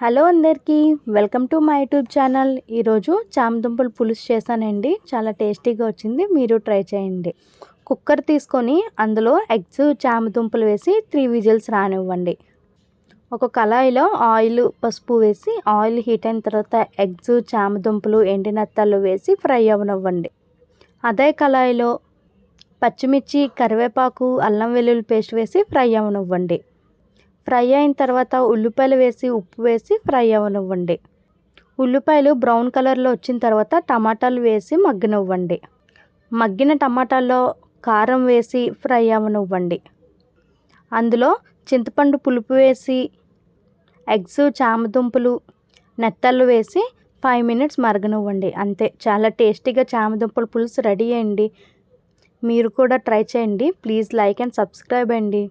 Hello అందరికీ welcome to my YouTube channel. ఈరోజు చామదుంపల పులుసు చేశానండి. చాలా టేస్టీగా వచ్చింది. మీరు ట్రై చేయండి. కుక్కర్ తీసుకొని అందులో ఎగ్స్ చామదుంపలు వేసి 3 విజిల్స్ రానివ్వండి. ఒక కళాయిలో ఆయిల్ పసుపు వేసి ఆయిల్ హీట్ అయిన తర్వాత ఎగ్స్ చామదుంపలు ఎండినత్తలు వేసి ఫ్రై అవ్వనివ్వండి. అదే కళాయిలో పచ్చిమిర్చి కరివేపాకు అల్లం వెల్లుల్లి పేస్ట్ వేసి ఫ్రై అవ్వనివ్వండి. ఫ్రై అయిన తర్వాత ఉల్లిపాయలు వేసి ఉప్పు వేసి ఫ్రై అవ్వనివ్వండి. ఉల్లిపాయలు బ్రౌన్ కలర్లో వచ్చిన తర్వాత టమాటాలు వేసి మగ్గనివ్వండి. మగ్గిన టమాటాల్లో కారం వేసి ఫ్రై అవ్వనివ్వండి. అందులో చింతపండు పులుపు వేసి ఎగ్స్ చామదుంపలు నెత్తళ్ళు వేసి 5 మినిట్స్ మరగనివ్వండి. అంతే, చాలా టేస్టీగా చామదుంపల పులుసు రెడీ అయ్యింది. మీరు కూడా ట్రై చేయండి. ప్లీజ్ లైక్ అండ్ సబ్స్క్రైబ్ అండి.